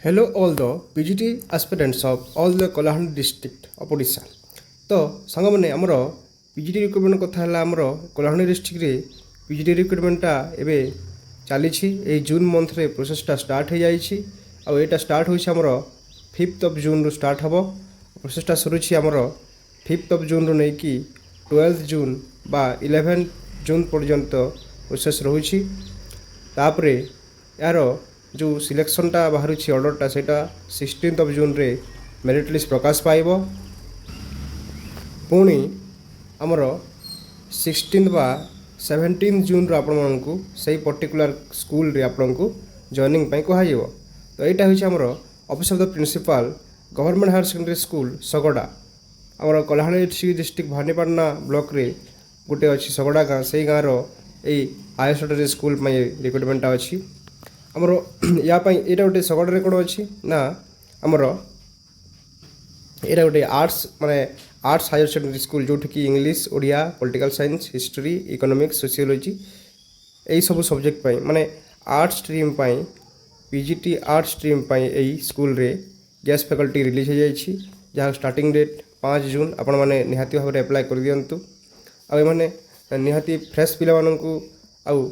Hello all the PGT aspirants of all the Kolahandi district of Odisha. तो सांगमाने आमर PGT recruitment कथा है आमर कलाहांडी डिस्ट्रिक्ट रे PGT रिक्रुटमेंटा एबे चली ए जून मंथ रे प्रोसेसटा स्टार्ट हो जाइछि आ एटा स्टार्ट होइछि आमर 5th of June row start हबो प्रोसेसटा शुरू छि आमर 5th ऑफ जून रो नै कि 12th जून बा 11th जून पर्यंत प्रोसेस रहुछि तापरे यार जो सिलेक्शनटा बाहर ऑर्डरटा से 16th ऑफ जून रे मेरिट लिस्ट प्रकाश पाइब पुणी आमर 16th बा 17th जून आपण को सही पर्टिकुलर स्कूल रे आपण को जॉइनिंग पाई कह तो यहाँ हूँ आमर office of the principal government higher secondary school Sagada आमर कलाहांडी डिस्ट्रिक्ट भानीपाटना ब्लॉक रे गोटे अच्छी सगड़ा गाँ से गाँव यही हायर सेकेंडरी स्कूल रिक्रुटमेंटा अच्छी आमर या यहाँ गोटे सगड़े कौन अच्छी ना आमर यहाँ गोटे आर्ट्स माने आर्ट्स हायर सेकेंडरी स्कूल जो कि English Odia political science history economics sociology यही सब सब्जेक्ट पाई माने आर्ट्स स्ट्रीम पाई पीजीटी आर्ट्स स्ट्रीम पाई यही स्कूल रे गेस्ट फैकल्टी रिलीज हो जाइए जहाँ स्टार्टिंग डेट 5 जून आपण मैंने निहाती भाव में एप्लाय कर दिंतु आने निहाती फ्रेश पिला आउ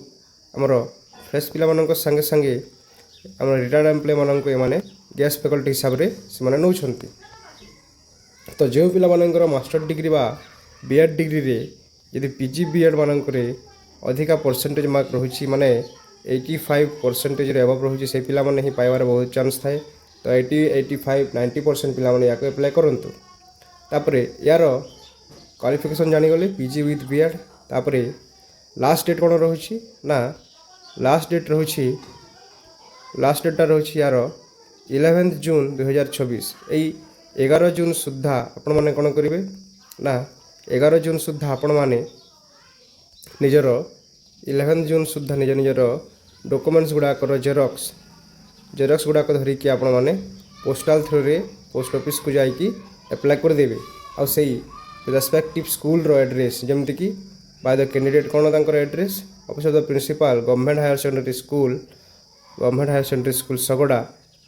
आमर फ्रेश पिला संगे संगे आम रिटायर्ड एम्प्लॉय मानक ये गेस्ट फैकल्टी हिसाब से नौ तो जो पिला मास्टर डिग्री बा बीएड डिग्री रे यदि पीजी बीएड मानक अधिका परसेंटेज मार्क रही माने 85% एबव रही से पिला माने ही पाइबार बहुत चांस थाए तो 80, 85, 90% पिला माने याको एप्लाय करंतु तापरे यार क्वालिफिकेशन जानीगले पीजी विथ बीएड तापरे लास्ट डेट कौन रही ना लास्ट डेटा रही यार 11th जून 2024 यही 11 जून सुधा आपण मैंने कौन करेंगे ना 11 जून सुधा आपण मैंने निजर 11 जून सुधा निज निजर डॉक्यूमेंट्स गुड़ाक जेरक्स गुड़ाक धरिकी आपण मैंने पोस्टाल थ्रू रे पोस्ट ऑफिस को जाइकी एप्लाय करदेवे आउ से रेस्पेक्टिव स्कूल रो एड्रेस जमती कि बाय द कैंडिडेट कौन तांकर address office of the principal government higher secondary school Sagada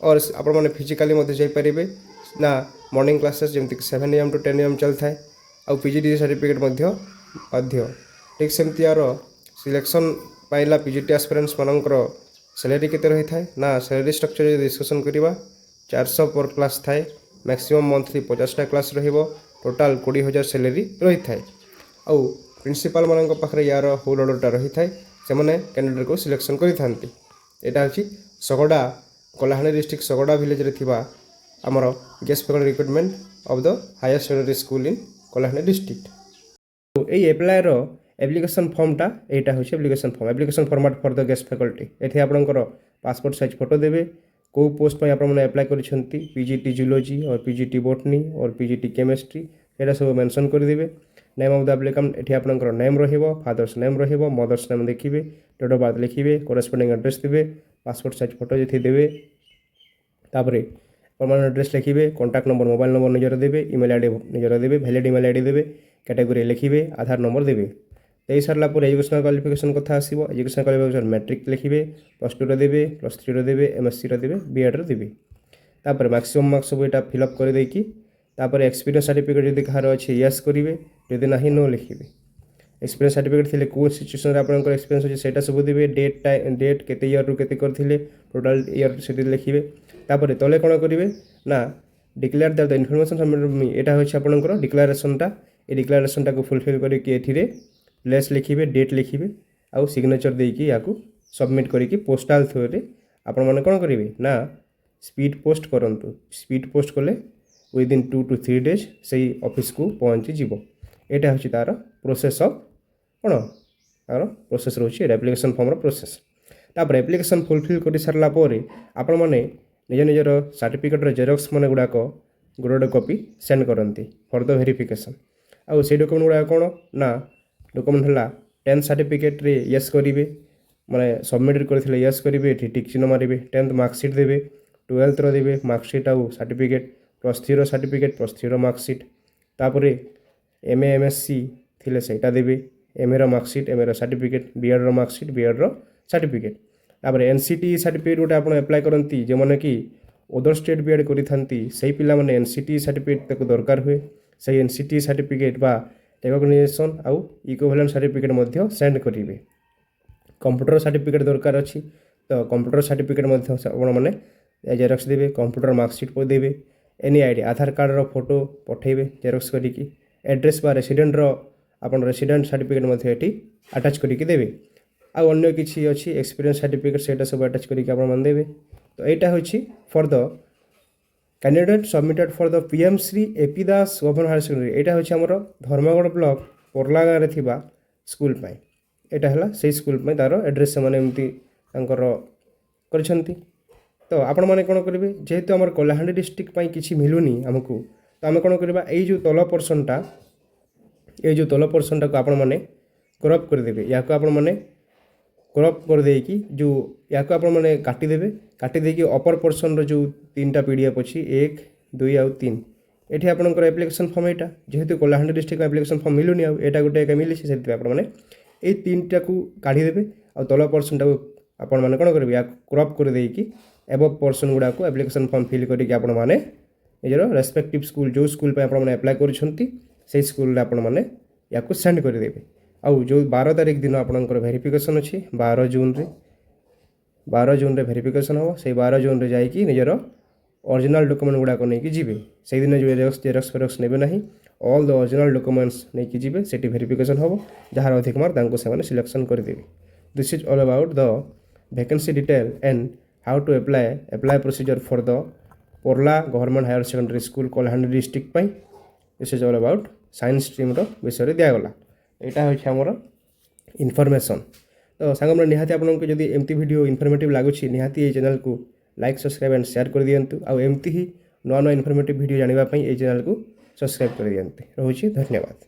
और आपण मैंने फिजिकाली जाइपारे ना मॉर्निंग क्लासेस जमती 7 AM to 10 AM चलता है आउ पीजीटी सर्टिफिकेट बाध्य ठीक सेमती यार सिलेक्शन पाइला पीजीटी एस्पिरेंट्स मानकर सैलरी केते रही थाए ना सैलरी स्ट्रक्चर डिस्कसन करवा 400 पर क्लास थाए मैक्सिमम मंथली 50टा क्लास रहिबो टोटाल 20,000 सैलरी रही थाए आउ प्रिंसिपल मान पाखे यार होल ऑर्डरटा रही थाए से कैंडिडेट को सिलेक्शन करि थांती एटा होची सगड़ा कलाहांडी डिस्ट्रिक्ट सगड़ा विलेज रे थिबा आमर guest faculty recruitment of the higher secondary school in Kalahandi district तो ये एप्लाय रो एप्लिकेशन फॉर्मटा एटा होची application format for the guest faculty एथे आपनकर पासपोर्ट साइज फोटो देबे को पोस्ट पर आपने एप्लाय करिसेंती पीजीटी जूलॉजी और पीजीटी बॉटनी और पीजीटी केमिस्ट्री एटा सब मेंशन कर देबे नेम ऑफ द एप्लिकेंट एठी आपनकर नेम रहिबो फादर्स नेम रहिबो मदर्स नेम देखिबे डेट ऑफ बर्थ लिखिबे कोरेस्पोंडिंग एड्रेस देबे पासपोर्ट साइज फोटो जेथि देबे तापरे परमानेंट एड्रेस लिखिबे कांटेक्ट नंबर मोबाइल नंबर निजर देबे ईमेल आईडी निजर देबे वैलिड ईमेल आईडी देबे कैटेगरी लिखिबे आधार नंबर देबे दे सारा पर एजुकेशनल क्वालिफिकेशन कथा आसीबो एजुकेशनल क्वालिफिकेशन मैट्रिक लिखिबे +2 रे देबे +3 रे देबे एमएससी रे देबे बीएड रे देबे तापर मैक्सिमम मार्क्स सब एटा फिल अप कर देकी तापर एक्सपीरियंस सर्टिफिकेट यदि कहार अच्छे यस करेंगे यदि ना नो लिखे एक्सपीरियंस सर्टिफिकेट थी कौ सिचुएसन आपंकर एक्सपीरियंस अच्छे से सब देवे डेट केते ईयर रु केते करथिले टोटल ईयर से लिखे तापर तले कौन करेंगे ना डिक्लेयर द इनफॉरमेशन सबमिटेड मी एटा होछि आपनकर डिक्लेरेशनटा ए डिक्लेरेशनटा को फुलफिल करके एथिरे प्लेस लिखिबे डेट लिखिबे आउ सिग्नेचर देकी याकू सबमिट करके पोस्टाल थ्रू रे आपण माने कौन करेंगे ना स्पीड पोस्ट करंतु स्पीड पोस्ट कले विदिन 2 to 3 days से ऑफिस को पहुँची जीव यहाँ हूँ तार प्रोसेस ऑफ कौन तार प्रोसेस रोचे एप्लिकेशन फॉर्म प्रोसेस तापर एप्लिकेशन फुलफिल कर सारापर आपण मैंने निज निजर सर्टिफिकेट जेरक्स मान गुड़ाक गोटे कॉपी सेंड करती फॉर द वेरिफिकेशन आउ से डॉक्यूमेंट गुड़ा कौन ना डॉक्यूमेंट है 10th सर्टिफिकेट रे यस करेंगे माने सबमिट करते यस करेंगे टिक चिन्ह मारे 10th मार्कसीट देवे 12th देवे मार्कसीट आउ सर्टिफिकेट +3 सर्टिफिकेट +3 मार्कसीट तापर एमए एमएससी थिले सेटा देवे एमए रो मार्कसीट एमए रो सर्टिफिकेट बीएड रो मार्कसीट बीएड रो सर्टिफिकेट तापर एनसीटी सर्टिफिकेट गोटे आप एप्लाय करती जो मैंने कि ଅଦର ଷ୍ଟେଟ୍ ବି ଏଡ଼୍ କରିଥାନ୍ତି ସେଇ ପିଲାମାନେ NCT ସାର୍ଟିଫିକେଟ୍ ତାକୁ ଦରକାର ହୁଏ। ସେଇ NCT ସାର୍ଟିଫିକେଟ୍ ବା ରେକଗ୍ନିସନ୍ ଆଉ ଇକ୍ୱିଭାଲେଣ୍ଟ ସାର୍ଟିଫିକେଟ୍ ମଧ୍ୟ ସେଣ୍ଡ କରିବେ। କମ୍ପ୍ୟୁଟର ସାର୍ଟିଫିକେଟ୍ ଦରକାର ଅଛି ତ କମ୍ପ୍ୟୁଟର ସାର୍ଟିଫିକେଟ୍ ମଧ୍ୟ ଆପଣମାନେ ଜେରକ୍ସ ଦେବେ, କମ୍ପ୍ୟୁଟର ମାର୍କସିଟ୍ ଦେବେ, ଏନି ଆଇଡ଼ି ଆଧାର କାର୍ଡ଼ର ଫଟୋ ପଠାଇବେ ଜେରକ୍ସ କରିକି, ଆଡ୍ରେସ୍ ବା ରେସିଡେଣ୍ଟର ଆପଣ ରେସିଡେଣ୍ଟ ସାର୍ଟିଫିକେଟ୍ ମଧ୍ୟ ଏଠି ଆଟାଚ୍ କରିକି ଦେବେ। ଆଉ ଅନ୍ୟ କିଛି ଅଛି ଏକ୍ସପିରିଏନ୍ସ ସାର୍ଟିଫିକେଟ୍ ସେଇଟା ସବୁ ଆଟାଚ୍ କରିକି ଆପଣମାନେ ଦେବେ। ତ ଏଇଟା ହେଉଛି for the candidate submitted for the PM Shri AP Das government higher secondary. ଏଇଟା ହେଉଛି ଆମର ଧର୍ମଗଡ଼ ବ୍ଲକ ପୋର୍ଲା ଗାଁରେ ଥିବା ସ୍କୁଲ ପାଇଁ। ଏଇଟା ହେଲା ସେଇ ସ୍କୁଲ ପାଇଁ ତାର ଆଡ୍ରେସ୍ ସେମାନେ ଏମିତି ତାଙ୍କର କରିଛନ୍ତି। ତ ଆପଣମାନେ କ'ଣ କରିବେ, ଯେହେତୁ ଆମର କଳାହାଣ୍ଡି ଡିଷ୍ଟ୍ରିକ୍ଟ ପାଇଁ କିଛି ମିଳୁନି ଆମକୁ, ତ ଆମେ କ'ଣ କରିବା, ଏଇ ଯେଉଁ ତଳ ପର୍ସନ୍ଟାକୁ ଆପଣମାନେ କ୍ରପ୍ କରିଦେବେ। ୟାକୁ ଆପଣମାନେ କ୍ରପ୍ କରିଦେଇକି ୟାକୁ ଆପଣମାନେ କାଟିଦେବେ। କାଟି ଦେଇକି ଅପର ପର୍ସନ୍ର ଯେଉଁ 3ଟା PDF ଅଛି 1, 2 ଆଉ 3, ଏଠି ଆପଣଙ୍କର ଆପ୍ଲିକେସନ୍ ଫର୍ମ ଏଇଟା, ଯେହେତୁ କଳାହାଣ୍ଡି ଡିଷ୍ଟ୍ରିକ୍ଟ ଆପ୍ଲିକେସନ୍ ଫର୍ମ ମିଳୁନି ଆଉ ଏଇଟା ଗୋଟେ ଏକା ମିଳିଛି, ସେଥିପାଇଁ ଆପଣମାନେ ଏଇ 3ଟାକୁ କାଢ଼ିଦେବେ। ଆଉ ତଳ ପର୍ସନ୍ଟାକୁ ଆପଣମାନେ କ'ଣ କରିବେ, ୟାକୁ କ୍ରପ୍ କରିଦେଇକି ଏବଭ୍ ପର୍ସନ୍ ଗୁଡ଼ାକୁ ଆପ୍ଲିକେସନ୍ ଫର୍ମ ଫିଲ୍ କରିକି ଆପଣମାନେ ନିଜର ରେସ୍ପେକ୍ଟିଭ୍ ସ୍କୁଲ୍ ଯେଉଁ ସ୍କୁଲ୍ ପାଇଁ ଆପଣମାନେ ଆପ୍ଲାଏ କରିଛନ୍ତି ସେଇ ସ୍କୁଲ୍ରେ ଆପଣମାନେ ୟାକୁ ସେଣ୍ଡ କରିଦେବେ। ଆଉ ଯେଉଁ 12 ତାରିଖ ଦିନ ଆପଣଙ୍କର ଭେରିଫିକେସନ୍ ଅଛି, 12 ଜୁନ୍ରେ ଭେରିଫିକେସନ୍ ହେବ। ସେଇ 12 ଜୁନ୍ରେ ଯାଇକି ନିଜର ଅରିଜିନାଲ୍ ଡକୁମେଣ୍ଟ ଗୁଡ଼ାକ ନେଇକି ଯିବେ। ସେଇଦିନ ଯେଉଁ ଜେରକ୍ସ ଫେରକ୍ସ ନେବେ ନାହିଁ, ଅଲ୍ ଦ ଅରିଜିନାଲ୍ ଡକୁମେଣ୍ଟସ୍ ନେଇକି ଯିବେ। ସେଠି ଭେରିଫିକେସନ୍ ହେବ, ଯାହାର ଅଧିକ ମାର୍କ ତାଙ୍କୁ ସେମାନେ ସିଲେକ୍ସନ୍ କରିଦେବେ। This is all about the vacancy detail and how to apply procedure for the Porla government higher secondary school Kalahandi district ପାଇଁ। This is all about science ଷ୍ଟ୍ରିମ୍ର ବିଷୟରେ ଦିଆଗଲା। ଏଇଟା ହେଉଛି ଆମର ଇନଫର୍ମେସନ୍। ତ ସାଙ୍ଗମାନେ ନିହାତି ଆପଣଙ୍କୁ ଯଦି ଏମିତି ଭିଡ଼ିଓ ଇନଫର୍ମେଟିଭ୍ ଲାଗୁଛି, ନିହାତି ଏଇ ଚ୍ୟାନେଲ୍କୁ ଲାଇକ୍, ସବସ୍କ୍ରାଇବ୍ ଆଣ୍ଡ ସେୟାର କରିଦିଅନ୍ତୁ। ଆଉ ଏମିତି ହିଁ ନୂଆ ଇନଫର୍ମେଟିଭ୍ ଭିଡ଼ିଓ ଜାଣିବା ପାଇଁ ଏଇ ଚ୍ୟାନେଲ୍କୁ ସବସ୍କ୍ରାଇବ୍ କରିଦିଅନ୍ତୁ। ରହୁଛି, ଧନ୍ୟବାଦ।